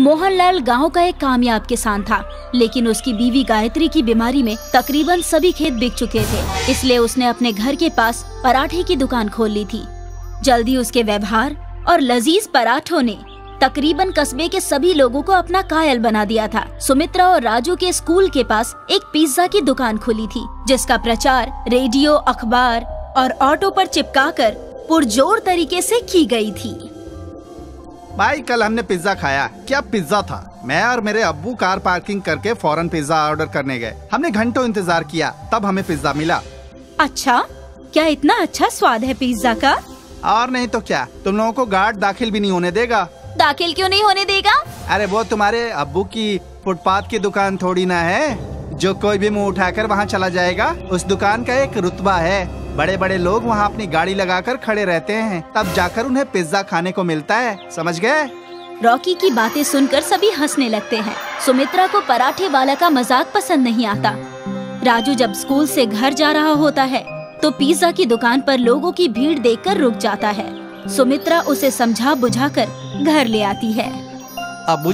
मोहनलाल गांव का एक कामयाब किसान था, लेकिन उसकी बीवी गायत्री की बीमारी में तकरीबन सभी खेत बिक चुके थे। इसलिए उसने अपने घर के पास पराठे की दुकान खोल ली थी। जल्दी उसके व्यवहार और लजीज पराठों ने तकरीबन कस्बे के सभी लोगों को अपना कायल बना दिया था। सुमित्रा और राजू के स्कूल के पास एक पिज्जा की दुकान खुली थी, जिसका प्रचार रेडियो, अखबार और ऑटो पर चिपकाकर पुरजोर तरीके से की गई थी। भाई कल हमने पिज्जा खाया। क्या पिज्जा था। मैं और मेरे अब्बू कार पार्किंग करके फौरन पिज्जा ऑर्डर करने गए। हमने घंटों इंतजार किया, तब हमें पिज्जा मिला। अच्छा, क्या इतना अच्छा स्वाद है पिज्जा का? और नहीं तो क्या, तुम लोगों को गार्ड दाखिल भी नहीं होने देगा। दाखिल क्यों नहीं होने देगा? अरे वो तुम्हारे अब्बू की फुटपाथ की दुकान थोड़ी ना है जो कोई भी मुंह उठाकर वहाँ चला जाएगा। उस दुकान का एक रुतबा है। बड़े बड़े लोग वहाँ अपनी गाड़ी लगाकर खड़े रहते हैं, तब जाकर उन्हें पिज्जा खाने को मिलता है। समझ गए? रॉकी की बातें सुनकर सभी हंसने लगते हैं। सुमित्रा को पराठे वाला का मजाक पसंद नहीं आता। राजू जब स्कूल से घर जा रहा होता है तो पिज्जा की दुकान पर लोगों की भीड़ देखकर रुक जाता है। सुमित्रा उसे समझा बुझाकर घर ले आती है। अब्बू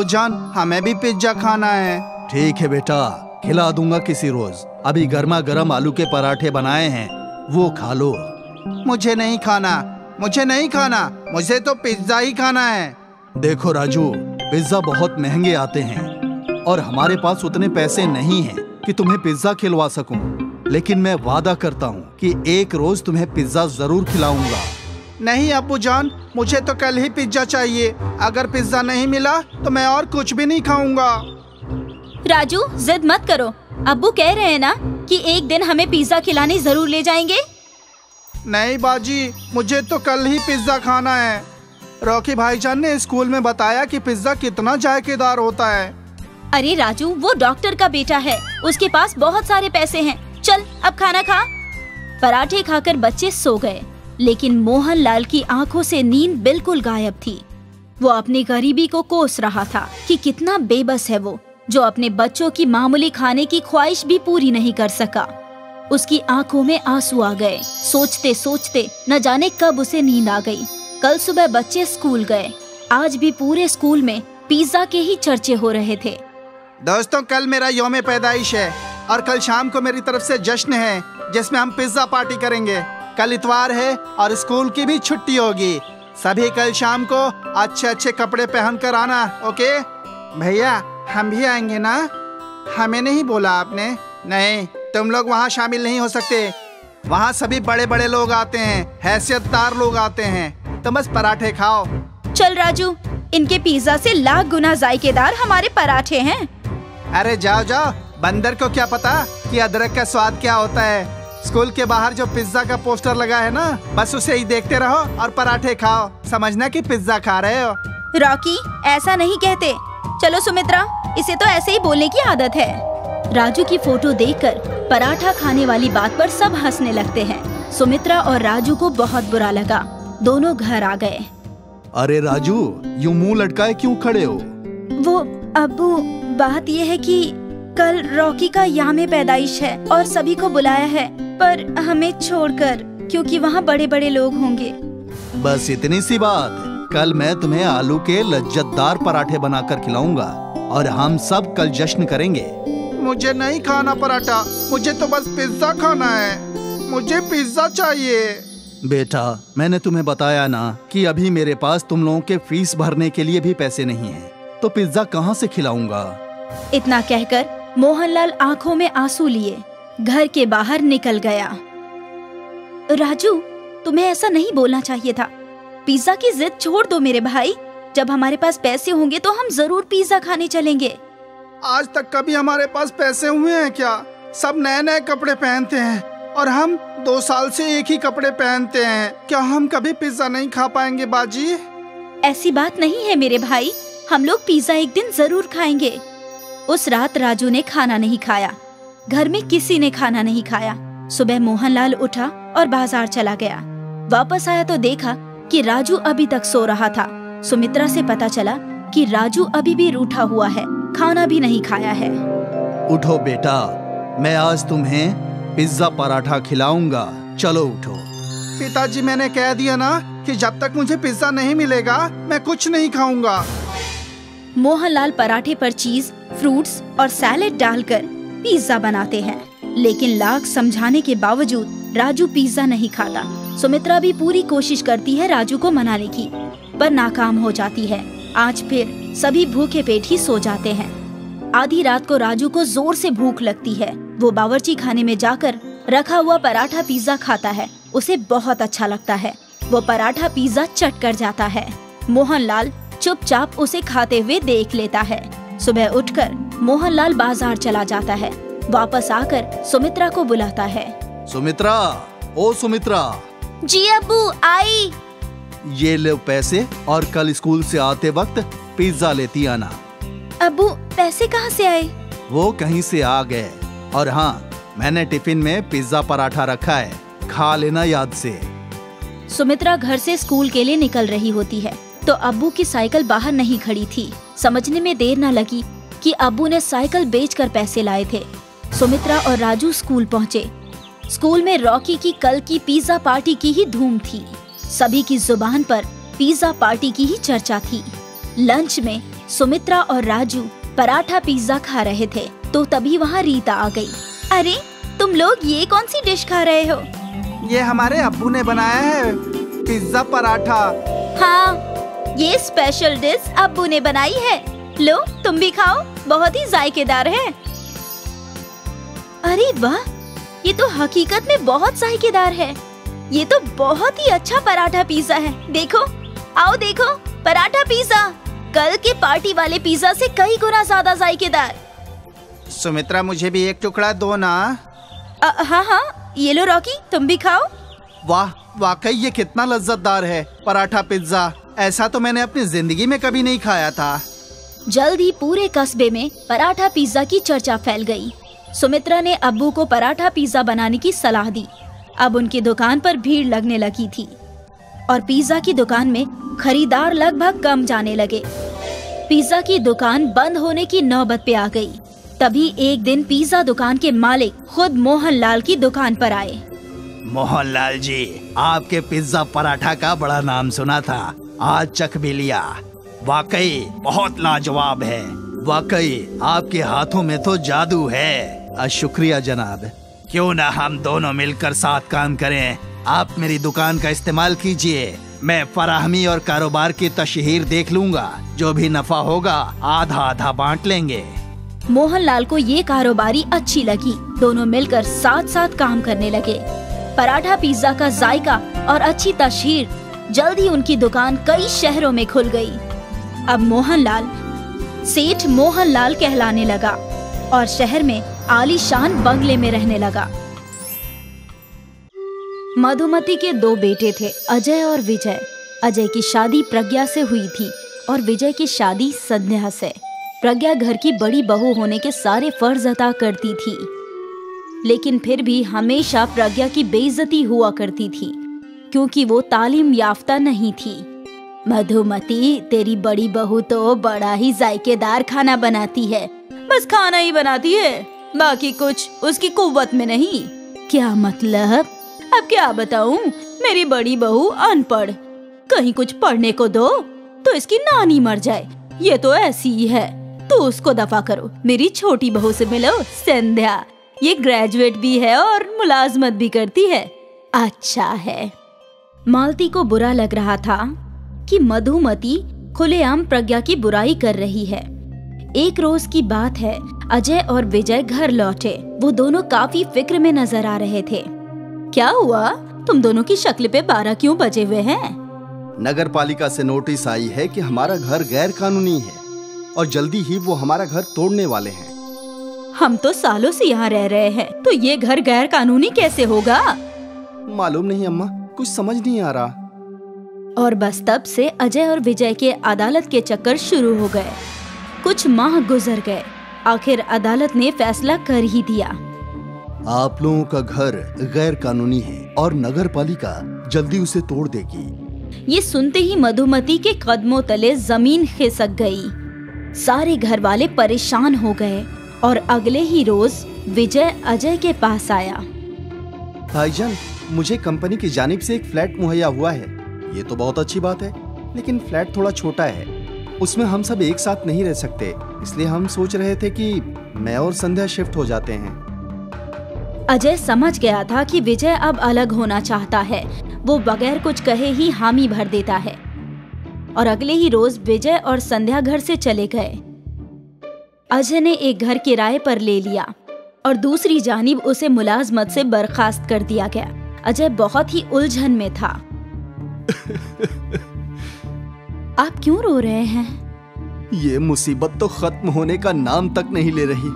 जान, हमें भी पिज्जा खाना है। ठीक है बेटा, खिला दूंगा किसी रोज। अभी गर्मा गर्म आलू के पराठे बनाए हैं, वो खा लो। मुझे नहीं खाना, मुझे तो पिज्जा ही खाना है। देखो राजू, पिज्जा बहुत महंगे आते हैं और हमारे पास उतने पैसे नहीं हैं कि तुम्हें पिज्जा खिलवा सकूं। लेकिन मैं वादा करता हूं कि एक रोज तुम्हें पिज्जा जरूर खिलाऊंगा। नहीं अब्बू जान, मुझे तो कल ही पिज्जा चाहिए। अगर पिज्जा नहीं मिला तो मैं और कुछ भी नहीं खाऊंगा। राजू, जिद मत करो। अब्बू कह रहे हैं ना कि एक दिन हमें पिज्जा खिलाने जरूर ले जाएंगे। नहीं बाजी, मुझे तो कल ही पिज्जा खाना है। रॉकी भाईजान ने स्कूल में बताया कि पिज्जा कितना जायकेदार होता है। अरे राजू, वो डॉक्टर का बेटा है, उसके पास बहुत सारे पैसे हैं। चल अब खाना खा। पराठे खाकर बच्चे सो गए, लेकिन मोहनलाल की आंखों से नींद बिल्कुल गायब थी। वो अपनी गरीबी को कोस रहा था कि कितना बेबस है वो, जो अपने बच्चों की मामूली खाने की ख्वाहिश भी पूरी नहीं कर सका। उसकी आंखों में आंसू आ गए। सोचते सोचते न जाने कब उसे नींद आ गई। कल सुबह बच्चे स्कूल गए। आज भी पूरे स्कूल में पिज्जा के ही चर्चे हो रहे थे। दोस्तों, कल मेरा यौम पैदाइश है और कल शाम को मेरी तरफ से जश्न है जिसमें हम पिज्जा पार्टी करेंगे। कल इतवार है और स्कूल की भी छुट्टी होगी। सभी कल शाम को अच्छे अच्छे कपड़े पहन कर आना, ओके? भैया, हम भी आएंगे ना? हमें नहीं बोला आपने? नहीं, तुम लोग वहाँ शामिल नहीं हो सकते। वहाँ सभी बड़े बड़े लोग आते हैं, हैसियतदार लोग आते हैं। तुम बस पराठे खाओ। चल राजू, इनके पिज्जा से लाख गुना जायकेदार हमारे पराठे हैं। अरे जाओ जाओ, बंदर को क्या पता कि अदरक का स्वाद क्या होता है। स्कूल के बाहर जो पिज्जा का पोस्टर लगा है ना, बस उसे ही देखते रहो और पराठे खाओ। समझना कि पिज्जा खा रहे हो। रॉकी, ऐसा नहीं कहते। चलो सुमित्रा, इसे तो ऐसे ही बोलने की आदत है। राजू की फोटो देखकर पराठा खाने वाली बात पर सब हंसने लगते हैं। सुमित्रा और राजू को बहुत बुरा लगा। दोनों घर आ गए। अरे राजू, यूं मुंह लटकाए क्यों खड़े हो? वो अब्बू, बात ये है कि कल रॉकी का याम पैदाइश है और सभी को बुलाया है, पर हमें छोड़कर, क्योंकि वहाँ बड़े बड़े लोग होंगे। बस इतनी सी बात। कल मैं तुम्हें आलू के लज्जतदार पराठे बनाकर खिलाऊंगा और हम सब कल जश्न करेंगे। मुझे नहीं खाना पराठा, मुझे तो बस पिज्जा खाना है। मुझे पिज्जा चाहिए। बेटा, मैंने तुम्हें बताया ना कि अभी मेरे पास तुम लोगों के फीस भरने के लिए भी पैसे नहीं हैं, तो पिज्जा कहाँ से खिलाऊंगा? इतना कहकर मोहनलाल आंखों में आंसू लिए घर के बाहर निकल गया। राजू, तुम्हें ऐसा नहीं बोलना चाहिए था। पिज्जा की जिद छोड़ दो मेरे भाई। जब हमारे पास पैसे होंगे तो हम जरूर पिज्जा खाने चलेंगे। आज तक कभी हमारे पास पैसे हुए हैं क्या? सब नए नए कपड़े पहनते हैं और हम 2 साल से एक ही कपड़े पहनते हैं। क्या हम कभी पिज्जा नहीं खा पाएंगे बाजी? ऐसी बात नहीं है मेरे भाई, हम लोग पिज्जा एक दिन जरूर खाएंगे। उस रात राजू ने खाना नहीं खाया। घर में किसी ने खाना नहीं खाया। सुबह मोहनलाल उठा और बाजार चला गया। वापस आया तो देखा कि राजू अभी तक सो रहा था। सुमित्रा से पता चला कि राजू अभी भी रूठा हुआ है, खाना भी नहीं खाया है। उठो बेटा, मैं आज तुम्हें पिज्जा पराठा खिलाऊंगा। चलो उठो। पिताजी, मैंने कह दिया ना कि जब तक मुझे पिज्जा नहीं मिलेगा मैं कुछ नहीं खाऊंगा। मोहनलाल पराठे पर चीज, फ्रूट्स और सैलेड डालकर पिज्जा बनाते हैं, लेकिन लाख समझाने के बावजूद राजू पिज्जा नहीं खाता। सुमित्रा भी पूरी कोशिश करती है राजू को मनाने की, पर नाकाम हो जाती है। आज फिर सभी भूखे पेट ही सो जाते हैं। आधी रात को राजू को जोर से भूख लगती है। वो बावर्ची खाने में जाकर रखा हुआ पराठा पिज्जा खाता है। उसे बहुत अच्छा लगता है। वो पराठा पिज्जा चट कर जाता है। मोहनलाल चुपचाप उसे खाते हुए देख लेता है। सुबह उठकर मोहनलाल बाजार चला जाता है। वापस आकर सुमित्रा को बुलाता है। सुमित्रा, ओ सुमित्रा। जी अब्बू, आई। ये लो पैसे और कल स्कूल से आते वक्त पिज्जा लेती आना। अब्बू, पैसे कहाँ से आए? वो कहीं से आ गए। और हाँ, मैंने टिफिन में पिज्जा पराठा रखा है, खा लेना याद से। सुमित्रा घर से स्कूल के लिए निकल रही होती है तो अब्बू की साइकिल बाहर नहीं खड़ी थी। समझने में देर न लगी कि अब्बू ने साइकिल बेचकर पैसे लाए थे। सुमित्रा और राजू स्कूल पहुँचे। स्कूल में रॉकी की कल की पिज्जा पार्टी की ही धूम थी। सभी की जुबान पर पिज्जा पार्टी की ही चर्चा थी। लंच में सुमित्रा और राजू पराठा पिज्जा खा रहे थे तो तभी वहाँ रीता आ गई। अरे, तुम लोग ये कौन सी डिश खा रहे हो? ये हमारे अब्बू ने बनाया है, पिज्जा पराठा। हाँ, ये स्पेशल डिश अब्बू ने बनाई है। लो, तुम भी खाओ, बहुत ही जायकेदार है। अरे वाह, ये तो हकीकत में बहुत जायकेदार है। ये तो बहुत ही अच्छा पराठा पिज्जा है। देखो, आओ देखो, पराठा पिज्जा कल के पार्टी वाले पिज्जा से कई गुना ज्यादा जायकेदार। सुमित्रा, मुझे भी एक टुकड़ा दो ना। हाँ हाँ, ये लो रॉकी, तुम भी खाओ। वाह, वाकई ये कितना लज्जतदार है पराठा पिज्जा। ऐसा तो मैंने अपनी जिंदगी में कभी नहीं खाया था। जल्द ही पूरे कस्बे में पराठा पिज्जा की चर्चा फैल गई। सुमित्रा ने अब्बू को पराठा पिज्जा बनाने की सलाह दी। अब उनकी दुकान पर भीड़ लगने लगी थी और पिज्जा की दुकान में खरीदार लगभग कम जाने लगे। पिज्जा की दुकान बंद होने की नौबत पे आ गई। तभी एक दिन पिज्जा दुकान के मालिक खुद मोहनलाल की दुकान पर आए। मोहनलाल जी, आपके पिज्जा पराठा का बड़ा नाम सुना था, आज चख भी लिया। वाकई बहुत लाजवाब है। वाकई आपके हाथों में तो जादू है। शुक्रिया जनाब। क्यों ना हम दोनों मिलकर साथ काम करें। आप मेरी दुकान का इस्तेमाल कीजिए, मैं फराहमी और कारोबार की तशहीर देख लूंगा। जो भी नफा होगा आधा आधा बांट लेंगे। मोहनलाल को ये कारोबारी अच्छी लगी। दोनों मिलकर साथ साथ काम करने लगे। पराठा पिज्जा का जायका और अच्छी तशहीर जल्द ही उनकी दुकान कई शहरों में खुल गई। अब मोहनलाल सेठ मोहनलाल कहलाने लगा और शहर में आलीशान बंगले में रहने लगा। मधुमती के दो बेटे थे, अजय और विजय। अजय की शादी प्रज्ञा से हुई थी और विजय की शादी संध्या से। प्रज्ञा घर की बड़ी बहू होने के सारे फर्ज अदा करती थी, लेकिन फिर भी हमेशा प्रज्ञा की बेइज्जती हुआ करती थी क्योंकि वो तालीम याफ्ता नहीं थी। मधुमती, तेरी बड़ी बहू तो बड़ा ही जायकेदार खाना बनाती है। बस खाना ही बनाती है, बाकी कुछ उसकी कुव्वत में नहीं। क्या मतलब? अब क्या बताऊं, मेरी बड़ी बहू अनपढ़। कहीं कुछ पढ़ने को दो तो इसकी नानी मर जाए। ये तो ऐसी ही है। तो उसको दफा करो। मेरी छोटी बहू से मिलो, संध्या। ये ग्रेजुएट भी है और मुलाजमत भी करती है। अच्छा है। मालती को बुरा लग रहा था कि मधुमती खुलेआम प्रज्ञा की बुराई कर रही है। एक रोज की बात है, अजय और विजय घर लौटे। वो दोनों काफी फिक्र में नजर आ रहे थे। क्या हुआ? तुम दोनों की शक्ल पे 12 क्यों बजे हुए हैं? नगर पालिका से नोटिस आई है कि हमारा घर गैर कानूनी है और जल्दी ही वो हमारा घर तोड़ने वाले हैं। हम तो सालों से यहाँ रह रहे हैं, तो ये घर गैर कानूनी कैसे होगा? मालूम नहीं अम्मा, कुछ समझ नहीं आ रहा। और बस तब से अजय और विजय के अदालत के चक्कर शुरू हो गए। कुछ माह गुजर गए। आखिर अदालत ने फैसला कर ही दिया। आप लोगों का घर गैर कानूनी है और नगर पालिका जल्दी उसे तोड़ देगी। ये सुनते ही मधुमती के कदमों तले जमीन खिसक गई। सारे घर वाले परेशान हो गए और अगले ही रोज विजय अजय के पास आया। भाईजान, मुझे कंपनी की जानिब से एक फ्लैट मुहैया हुआ है। ये तो बहुत अच्छी बात है, लेकिन फ्लैट थोड़ा छोटा है। उसमें हम सब एक साथ नहीं रह सकते, इसलिए हम सोच रहे थे कि मैं और संध्या शिफ्ट हो जाते हैं। अजय समझ गया था कि विजय अब अलग होना चाहता है। वो बगैर कुछ कहे ही हामी भर देता है और अगले ही रोज विजय और संध्या घर से चले गए। अजय ने एक घर किराए पर ले लिया और दूसरी जानिब उसे मुलाजमत से बर्खास्त कर दिया गया। अजय बहुत ही उलझन में था। आप क्यों रो रहे हैं? ये मुसीबत तो खत्म होने का नाम तक नहीं ले रही,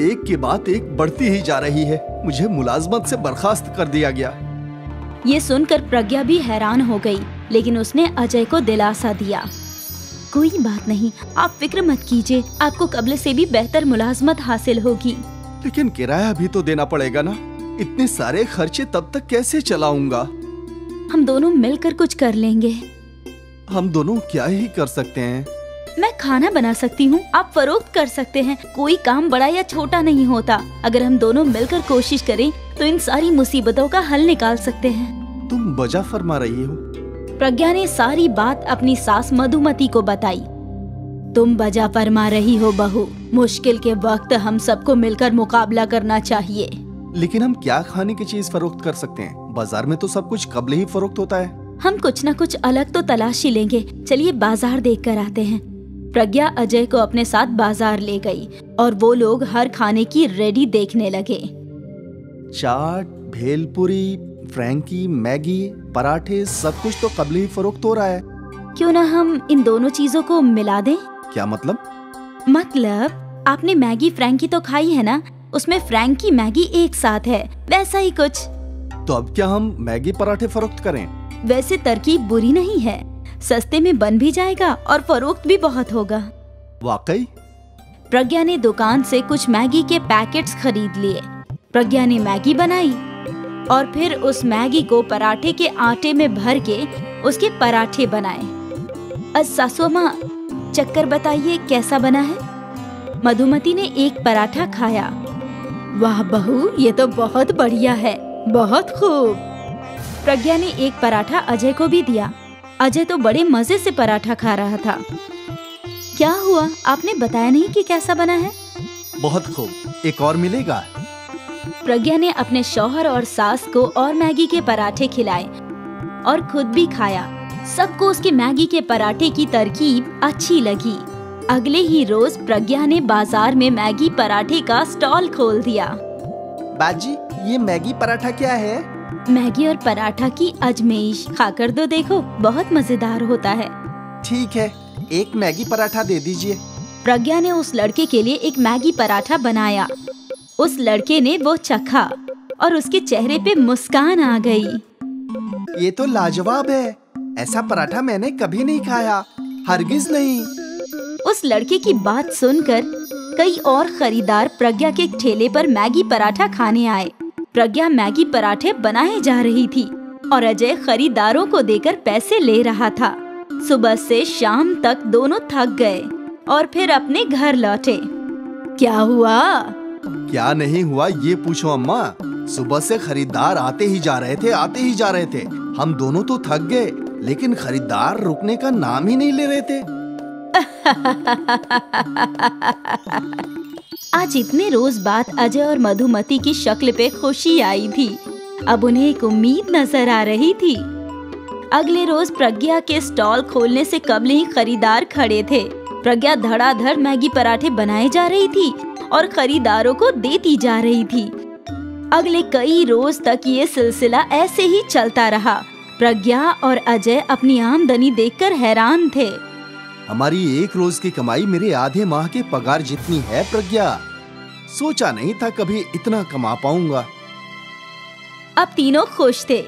एक के बाद एक बढ़ती ही जा रही है। मुझे मुलाजमत से बर्खास्त कर दिया गया। ये सुनकर प्रज्ञा भी हैरान हो गई, लेकिन उसने अजय को दिलासा दिया। कोई बात नहीं, आप फिक्र मत कीजिए, आपको कब्ल से भी बेहतर मुलाजमत हासिल होगी। लेकिन किराया भी तो देना पड़ेगा ना, इतने सारे खर्चे तब तक कैसे चलाऊंगा? हम दोनों मिलकर कुछ कर लेंगे। हम दोनों क्या ही कर सकते हैं? मैं खाना बना सकती हूँ, आप फरोख्त कर सकते हैं। कोई काम बड़ा या छोटा नहीं होता। अगर हम दोनों मिलकर कोशिश करें तो इन सारी मुसीबतों का हल निकाल सकते हैं। तुम बजा फरमा रही हो। प्रज्ञा ने सारी बात अपनी सास मधुमती को बताई। तुम बजा फरमा रही हो बहू, मुश्किल के वक्त हम सबको मिलकर मुकाबला करना चाहिए। लेकिन हम क्या खाने की चीज फरोख्त कर सकते हैं? बाजार में तो सब कुछ कब्ल ही फरोख्त होता है। हम कुछ न कुछ अलग तो तलाश ही लेंगे। चलिए बाजार देख कर आते हैं। प्रज्ञा अजय को अपने साथ बाजार ले गई और वो लोग हर खाने की रेडी देखने लगे। चाट, भेलपुरी, फ्रैंकी, मैगी, पराठे, सब कुछ तो कब्ल ही फरोख्त हो रहा है। क्यों ना हम इन दोनों चीजों को मिला दें? क्या मतलब? मतलब आपने मैगी फ्रैंकी तो खाई है ना, उसमें फ्रैंकी मैगी एक साथ है, वैसा ही कुछ। तो अब क्या हम मैगी पराठे फरोख्त करें? वैसे तरकीब बुरी नहीं है, सस्ते में बन भी जाएगा और फरोख्त भी बहुत होगा। वाकई? प्रज्ञा ने दुकान से कुछ मैगी के पैकेट्स खरीद लिए। प्रज्ञा ने मैगी बनाई और फिर उस मैगी को पराठे के आटे में भर के उसके पराठे बनाए। सासू माँ, चक्कर बताइए कैसा बना है? मधुमती ने एक पराठा खाया। वाह बहू, ये तो बहुत बढ़िया है, बहुत खूब। प्रज्ञा ने एक पराठा अजय को भी दिया। अजय तो बड़े मजे से पराठा खा रहा था। क्या हुआ, आपने बताया नहीं कि कैसा बना है? बहुत खूब, एक और मिलेगा? प्रज्ञा ने अपने शौहर और सास को और मैगी के पराठे खिलाए और खुद भी खाया। सबको उसके मैगी के पराठे की तरकीब अच्छी लगी। अगले ही रोज प्रज्ञा ने बाजार में मैगी पराठे का स्टॉल खोल दिया। बाजी, ये मैगी पराठा क्या है? मैगी और पराठा की अजमेइश, खाकर तो देखो, बहुत मजेदार होता है। ठीक है, एक मैगी पराठा दे दीजिए। प्रज्ञा ने उस लड़के के लिए एक मैगी पराठा बनाया। उस लड़के ने वो चखा और उसके चेहरे पे मुस्कान आ गई। ये तो लाजवाब है, ऐसा पराठा मैंने कभी नहीं खाया, हरगिज नहीं। उस लड़के की बात सुनकर कई और खरीदार प्रज्ञा के ठेले पर मैगी पराठा खाने आए। प्रज्ञा मैगी पराठे बनाए जा रही थी और अजय खरीदारों को देकर पैसे ले रहा था। सुबह से शाम तक दोनों थक गए और फिर अपने घर लौटे। क्या हुआ? क्या नहीं हुआ ये पूछो अम्मा। सुबह से खरीदार आते ही जा रहे थे। हम दोनों तो थक गए, लेकिन खरीदार रुकने का नाम ही नहीं ले रहे थे। आज इतने रोज बाद अजय और मधुमती की शक्ल पे खुशी आई थी। अब उन्हें एक उम्मीद नजर आ रही थी। अगले रोज प्रज्ञा के स्टॉल खोलने से कबल ही खरीदार खड़े थे। प्रज्ञा धड़ाधड़ मैगी पराठे बनाए जा रही थी और खरीदारों को देती जा रही थी। अगले कई रोज तक ये सिलसिला ऐसे ही चलता रहा। प्रज्ञा और अजय अपनी आमदनी देखकर हैरान थे। हमारी एक रोज की कमाई मेरे आधे माह के पगार जितनी है प्रज्ञा। सोचा नहीं था कभी इतना कमा पाऊंगा। अब तीनों खुश थे।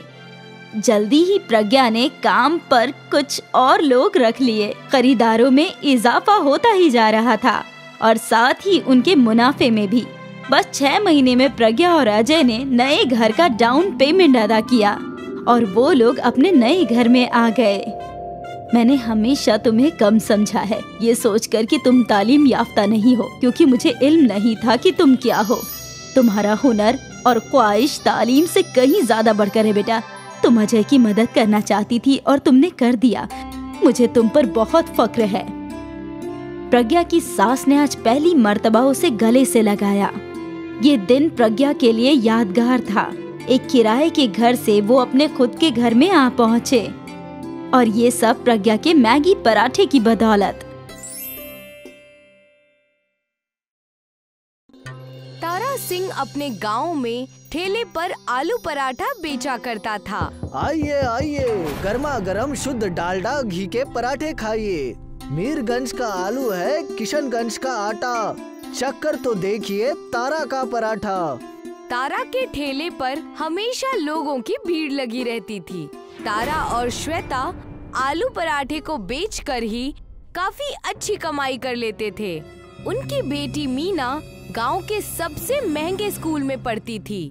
जल्दी ही प्रज्ञा ने काम पर कुछ और लोग रख लिए। खरीदारों में इजाफा होता ही जा रहा था और साथ ही उनके मुनाफे में भी। बस 6 महीने में प्रज्ञा और अजय ने नए घर का डाउन पेमेंट अदा किया और वो लोग अपने नए घर में आ गए। मैंने हमेशा तुम्हें कम समझा है, ये सोचकर कि तुम तालीम याफ्ता नहीं हो, क्योंकि मुझे इल्म नहीं था कि तुम क्या हो। तुम्हारा हुनर और ख्वाहिश तालीम से कहीं ज्यादा बढ़कर है बेटा। तुम अजय की मदद करना चाहती थी और तुमने कर दिया। मुझे तुम पर बहुत फक्र है। प्रज्ञा की सास ने आज पहली मर्तबा उसे गले से लगाया। ये दिन प्रज्ञा के लिए यादगार था। एक किराए के घर से वो अपने खुद के घर में आ पहुँचे, और ये सब प्रज्ञा के मैगी पराठे की बदौलत। तारा सिंह अपने गांव में ठेले पर आलू पराठा बेचा करता था। आइए आइए, गर्मा गर्म शुद्ध डालडा घी के पराठे खाइए। मीरगंज का आलू है, किशनगंज का आटा, चक्कर तो देखिए तारा का पराठा। तारा के ठेले पर हमेशा लोगों की भीड़ लगी रहती थी। तारा और श्वेता आलू पराठे को बेचकर ही काफी अच्छी कमाई कर लेते थे। उनकी बेटी मीना गांव के सबसे महंगे स्कूल में पढ़ती थी।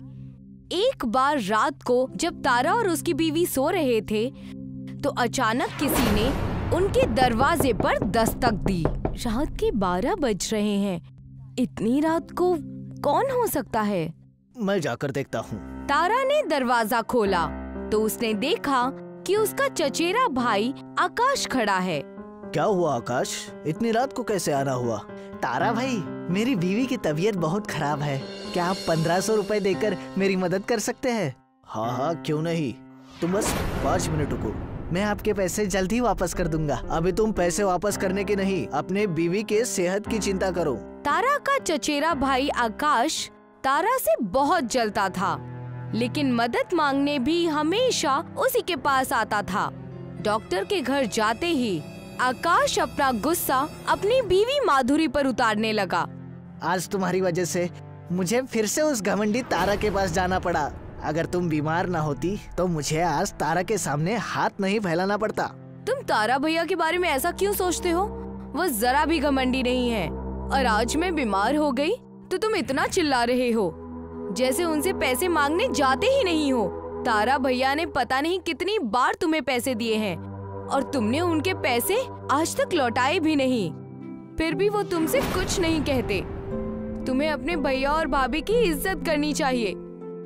एक बार रात को जब तारा और उसकी बीवी सो रहे थे, तो अचानक किसी ने उनके दरवाजे पर दस्तक दी। रात के 12 बज रहे हैं। इतनी रात को कौन हो सकता है? मैं जाकर देखता हूँ। तारा ने दरवाजा खोला तो उसने देखा कि उसका चचेरा भाई आकाश खड़ा है। क्या हुआ आकाश, इतनी रात को कैसे आना हुआ? तारा भाई, मेरी बीवी की तबीयत बहुत खराब है। क्या आप 1500 रुपए देकर मेरी मदद कर सकते हैं? हाँ हाँ, क्यों नहीं। तुम बस 5 मिनट रुको, मैं आपके पैसे जल्दी वापस कर दूंगा। अभी तुम पैसे वापस करने की नहीं, अपने बीवी के सेहत की चिंता करो। तारा का चचेरा भाई आकाश तारा से बहुत जलता था, लेकिन मदद मांगने भी हमेशा उसी के पास आता था। डॉक्टर के घर जाते ही आकाश अपना गुस्सा अपनी बीवी माधुरी पर उतारने लगा। आज तुम्हारी वजह से मुझे फिर से उस घमंडी तारा के पास जाना पड़ा। अगर तुम बीमार ना होती तो मुझे आज तारा के सामने हाथ नहीं फैलाना पड़ता। तुम तारा भैया के बारे में ऐसा क्यों सोचते हो? वो जरा भी घमंडी नहीं है। और आज मैं बीमार हो गई तो तुम इतना चिल्ला रहे हो जैसे उनसे पैसे मांगने जाते ही नहीं हो। तारा भैया ने पता नहीं कितनी बार तुम्हें पैसे दिए हैं और तुमने उनके पैसे आज तक लौटाए भी नहीं। फिर भी वो तुमसे कुछ नहीं कहते। तुम्हें अपने भैया और भाभी की इज्जत करनी चाहिए।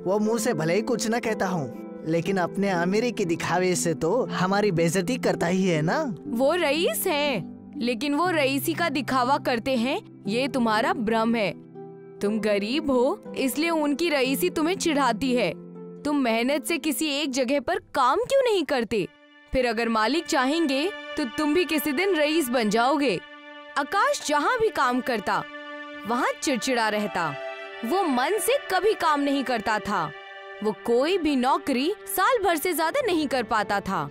वो मुंह से भले ही कुछ न कहता हूँ, लेकिन अपने अमीरी के दिखावे से तो हमारी बेइज्जती करता ही है ना। वो रईस हैं, लेकिन वो रईसी का दिखावा करते हैं, ये तुम्हारा भ्रम है। तुम गरीब हो इसलिए उनकी रईसी तुम्हें चिढ़ाती है। तुम मेहनत से किसी एक जगह पर काम क्यों नहीं करते? फिर अगर मालिक चाहेंगे तो तुम भी किसी दिन रईस बन जाओगे। आकाश जहाँ भी काम करता वहाँ चिड़चिड़ा रहता। वो मन से कभी काम नहीं करता था। वो कोई भी नौकरी साल भर से ज्यादा नहीं कर पाता था।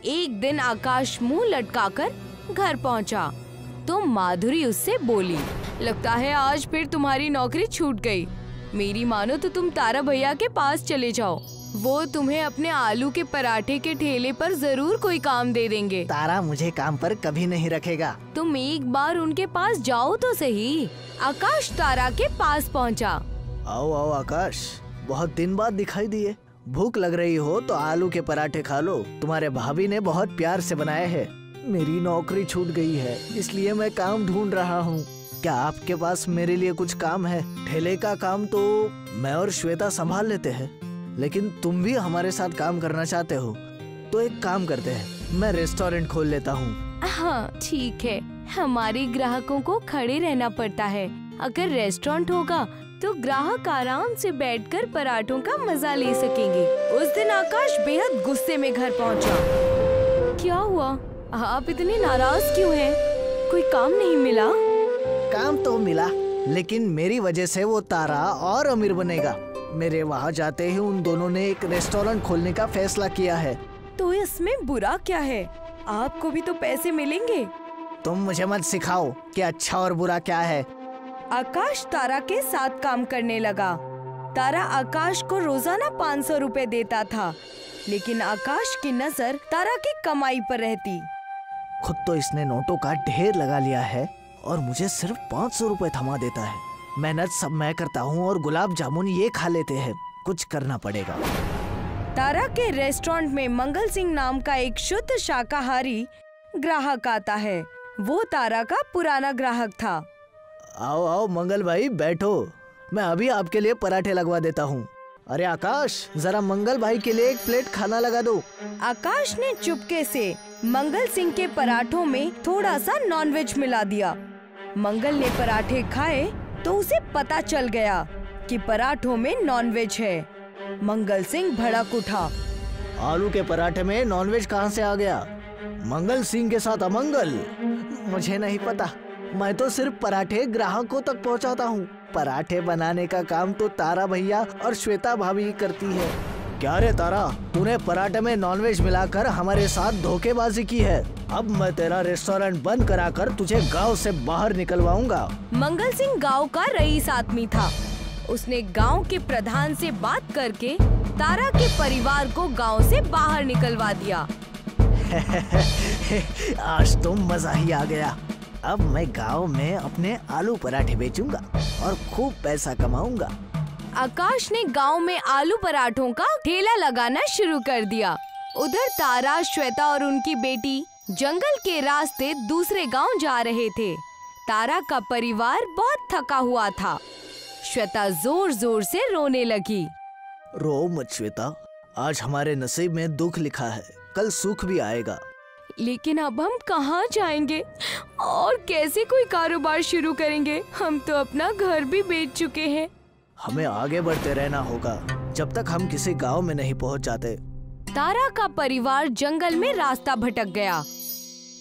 एक दिन आकाश मुंह लटकाकर घर पहुँचा तो माधुरी उससे बोली, लगता है आज फिर तुम्हारी नौकरी छूट गई। मेरी मानो तो तुम तारा भैया के पास चले जाओ, वो तुम्हें अपने आलू के पराठे के ठेले पर जरूर कोई काम दे देंगे। तारा मुझे काम पर कभी नहीं रखेगा। तुम एक बार उनके पास जाओ तो सही। आकाश तारा के पास पहुंचा। आओ आओ आकाश, बहुत दिन बाद दिखाई दिए। भूख लग रही हो तो आलू के पराठे खा लो, तुम्हारे भाभी ने बहुत प्यार से बनाए हैं। मेरी नौकरी छूट गई है इसलिए मैं काम ढूंढ रहा हूँ। क्या आपके पास मेरे लिए कुछ काम है? ठेले का काम तो मैं और श्वेता संभाल लेते हैं, लेकिन तुम भी हमारे साथ काम करना चाहते हो तो एक काम करते हैं, मैं रेस्टोरेंट खोल लेता हूँ। हाँ ठीक है, हमारे ग्राहकों को खड़े रहना पड़ता है। अगर रेस्टोरेंट होगा तो ग्राहक आराम से बैठकर पराठों का मजा ले सकेंगे। उस दिन आकाश बेहद गुस्से में घर पहुँचा। क्या हुआ, आप इतने नाराज क्यों हैं? कोई काम नहीं मिला? काम तो मिला, लेकिन मेरी वजह से वो तारा और अमीर बनेगा। मेरे वहाँ जाते ही उन दोनों ने एक रेस्टोरेंट खोलने का फैसला किया है। तो इसमें बुरा क्या है? आपको भी तो पैसे मिलेंगे। तुम मुझे मत सिखाओ कि अच्छा और बुरा क्या है। आकाश तारा के साथ काम करने लगा। तारा आकाश को रोजाना 500 रुपए देता था, लेकिन आकाश की नजर तारा की कमाई पर रहती। खुद तो इसने नोटों का ढेर लगा लिया है और मुझे सिर्फ 500 रुपए थमा देता है। मेहनत सब मैं करता हूँ और गुलाब जामुन ये खा लेते हैं। कुछ करना पड़ेगा। तारा के रेस्टोरेंट में मंगल सिंह नाम का एक शुद्ध शाकाहारी ग्राहक आता है। वो तारा का पुराना ग्राहक था। आओ आओ मंगल भाई बैठो, मैं अभी आपके लिए पराठे लगवा देता हूँ। अरे आकाश, जरा मंगल भाई के लिए एक प्लेट खाना लगा दो। आकाश ने चुपके से मंगल सिंह के पराठों में थोड़ा सा नॉनवेज मिला दिया। मंगल ने पराठे खाए तो उसे पता चल गया कि पराठों में नॉनवेज है। मंगल सिंह भड़क उठा। आलू के पराठे में नॉनवेज कहाँ से आ गया? मंगल सिंह के साथ अमंगल? मुझे नहीं पता। मैं तो सिर्फ पराठे ग्राहकों तक पहुँचाता हूँ। पराठे बनाने का काम तो तारा भैया और श्वेता भाभी ही करती है। क्या रे तारा, तूने पराठे में नॉनवेज मिलाकर हमारे साथ धोखेबाजी की है। अब मैं तेरा रेस्टोरेंट बंद कराकर तुझे गांव से बाहर निकलवाऊंगा। मंगल सिंह गांव का रईस आदमी था। उसने गांव के प्रधान से बात करके तारा के परिवार को गांव से बाहर निकलवा दिया। आज तो मजा ही आ गया। अब मैं गांव में अपने आलू पराठे बेचूंगा और खूब पैसा कमाऊंगा। आकाश ने गांव में आलू पराठों का ठेला लगाना शुरू कर दिया। उधर तारा, श्वेता और उनकी बेटी जंगल के रास्ते दूसरे गांव जा रहे थे। तारा का परिवार बहुत थका हुआ था। श्वेता जोर जोर से रोने लगी। रो मत श्वेता, आज हमारे नसीब में दुख लिखा है, कल सुख भी आएगा। लेकिन अब हम कहाँ जाएंगे और कैसे कोई कारोबार शुरू करेंगे? हम तो अपना घर भी बेच चुके हैं। हमें आगे बढ़ते रहना होगा जब तक हम किसी गांव में नहीं पहुंच जाते। तारा का परिवार जंगल में रास्ता भटक गया।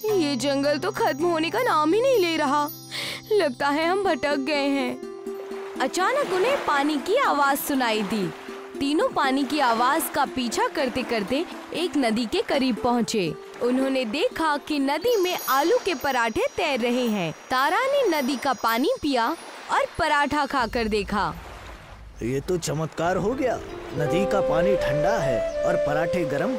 ये जंगल तो खत्म होने का नाम ही नहीं ले रहा। लगता है हम भटक गए हैं। अचानक उन्हें पानी की आवाज सुनाई दी। तीनों पानी की आवाज का पीछा करते करते एक नदी के करीब पहुँचे। उन्होंने देखा कि नदी में आलू के पराठे तैर रहे हैं। तारा ने नदी का पानी पिया और पराठा खाकर देखा। ये तो चमत्कार हो गया। नदी का पानी ठंडा है और पराठे गरम।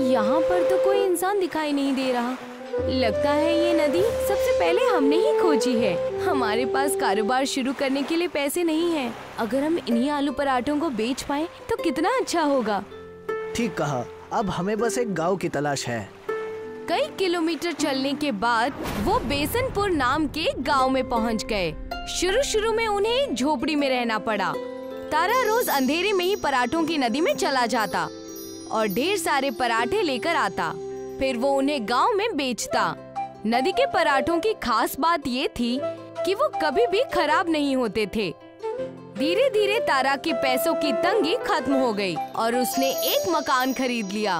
यहाँ पर तो कोई इंसान दिखाई नहीं दे रहा। लगता है ये नदी सबसे पहले हमने ही खोजी है। हमारे पास कारोबार शुरू करने के लिए पैसे नहीं हैं। अगर हम इन्हीं आलू पराठों को बेच पाएं तो कितना अच्छा होगा। ठीक कहा। अब हमें बस एक गांव की तलाश है। कई किलोमीटर चलने के बाद वो बेसनपुर नाम के गांव में पहुंच गए। शुरू में उन्हें एक झोपड़ी में रहना पड़ा। तारा रोज अंधेरे में ही पराठों की नदी में चला जाता और ढेर सारे पराठे लेकर आता। फिर वो उन्हें गांव में बेचता। नदी के पराठों की खास बात ये थी कि वो कभी भी खराब नहीं होते थे। धीरे धीरे तारा के पैसों की तंगी खत्म हो गई और उसने एक मकान खरीद लिया।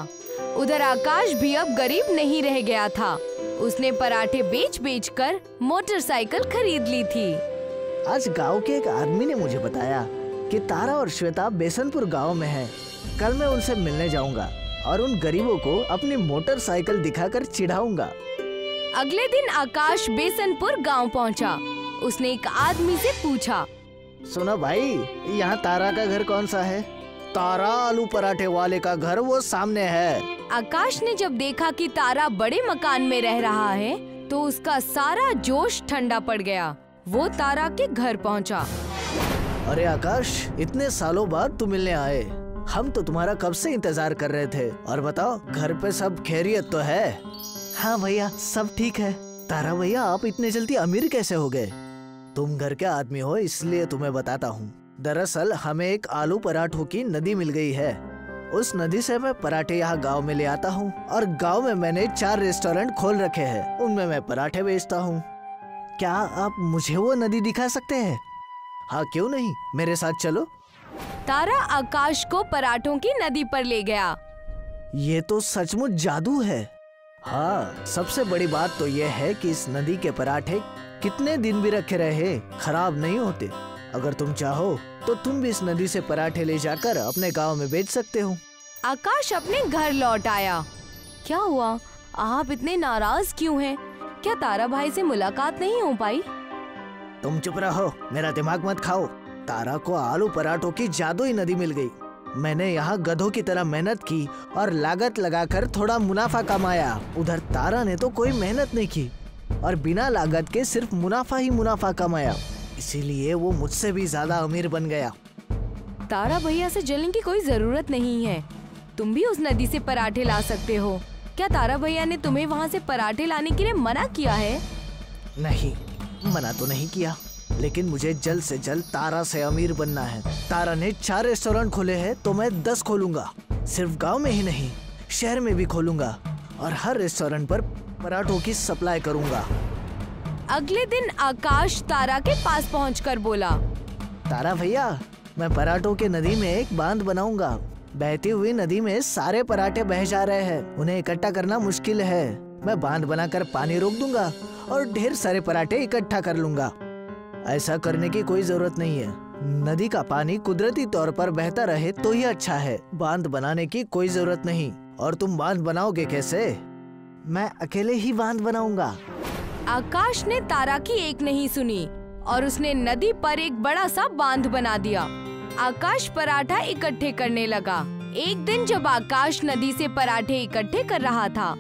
उधर आकाश भी अब गरीब नहीं रह गया था। उसने पराठे बेच कर मोटरसाइकिल खरीद ली थी। आज गांव के एक आदमी ने मुझे बताया कि तारा और श्वेता बेसनपुर गांव में हैं। कल मैं उनसे मिलने जाऊंगा और उन गरीबों को अपनी मोटरसाइकिल दिखाकर चिढ़ाऊंगा। अगले दिन आकाश बेसनपुर गांव पहुंचा। उसने एक आदमी से पूछा, सुनो भाई, यहाँ तारा का घर कौन सा है? तारा आलू पराठे वाले का घर वो सामने है। आकाश ने जब देखा कि तारा बड़े मकान में रह रहा है तो उसका सारा जोश ठंडा पड़ गया। वो तारा के घर पहुंचा। अरे आकाश, इतने सालों बाद तू मिलने आए। हम तो तुम्हारा कब से इंतजार कर रहे थे। और बताओ, घर पे सब खैरियत तो है? हाँ भैया, सब ठीक है। तारा भैया, आप इतने जल्दी अमीर कैसे हो गए? तुम घर के आदमी हो इसलिए तुम्हें बताता हूँ। दरअसल हमें एक आलू पराठों की नदी मिल गई है। उस नदी से मैं पराठे यहाँ गांव में ले आता हूँ और गांव में मैंने 4 रेस्टोरेंट खोल रखे हैं। उनमें मैं पराठे बेचता हूँ। क्या आप मुझे वो नदी दिखा सकते हैं? हाँ, क्यों नहीं, मेरे साथ चलो। तारा आकाश को पराठों की नदी पर ले गया। ये तो सचमुच जादू है। हाँ, सबसे बड़ी बात तो ये है कि इस नदी के पराठे कितने दिन भी रखे रहे खराब नहीं होते। अगर तुम चाहो तो तुम भी इस नदी से पराठे ले जाकर अपने गांव में बेच सकते हो। आकाश अपने घर लौट आया। क्या हुआ? आप इतने नाराज क्यों हैं? क्या तारा भाई से मुलाकात नहीं हो पाई? तुम चुप रहो, मेरा दिमाग मत खाओ। तारा को आलू पराठों की जादुई नदी मिल गई। मैंने यहाँ गधों की तरह मेहनत की और लागत लगाकर थोड़ा मुनाफा कमाया। उधर तारा ने तो कोई मेहनत नहीं की और बिना लागत के सिर्फ मुनाफा ही मुनाफा कमाया। इसीलिए वो मुझसे भी ज्यादा अमीर बन गया। तारा भैया से जलने की कोई जरूरत नहीं है। तुम भी उस नदी से पराठे ला सकते हो। क्या तारा भैया ने तुम्हें वहाँ से पराठे लाने के लिए मना किया है? नहीं, मना तो नहीं किया, लेकिन मुझे जल्द से जल्द तारा से अमीर बनना है। तारा ने 4 रेस्टोरेंट खोले हैं तो मैं 10 खोलूंगा। सिर्फ गांव में ही नहीं, शहर में भी खोलूंगा और हर रेस्टोरेंट पर पराठों की सप्लाई करूंगा। अगले दिन आकाश तारा के पास पहुंचकर बोला, तारा भैया, मैं पराठों के नदी में एक बांध बनाऊंगा। बहती हुई नदी में सारे पराठे बह जा रहे हैं, उन्हें इकट्ठा करना मुश्किल है। मैं बांध बनाकर पानी रोक दूंगा और ढेर सारे पराठे इकट्ठा कर लूंगा। ऐसा करने की कोई जरूरत नहीं है। नदी का पानी कुदरती तौर पर बहता रहे तो ही अच्छा है। बांध बनाने की कोई जरूरत नहीं। और तुम बांध बनाओगे कैसे? मैं अकेले ही बांध बनाऊंगा। आकाश ने तारा की एक नहीं सुनी और उसने नदी पर एक बड़ा सा बांध बना दिया। आकाश पराठा इकट्ठे करने लगा। एक दिन जब आकाश नदी से पराठे इकट्ठे कर रहा था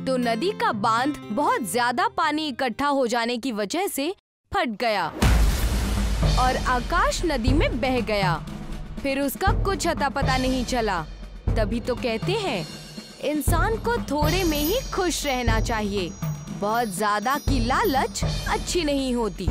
तो नदी का बांध बहुत ज्यादा पानी इकट्ठा हो जाने की वजह से फट गया और आकाश नदी में बह गया। फिर उसका कुछ अता पता नहीं चला। तभी तो कहते हैं, इंसान को थोड़े में ही खुश रहना चाहिए। बहुत ज्यादा की लालच अच्छी नहीं होती।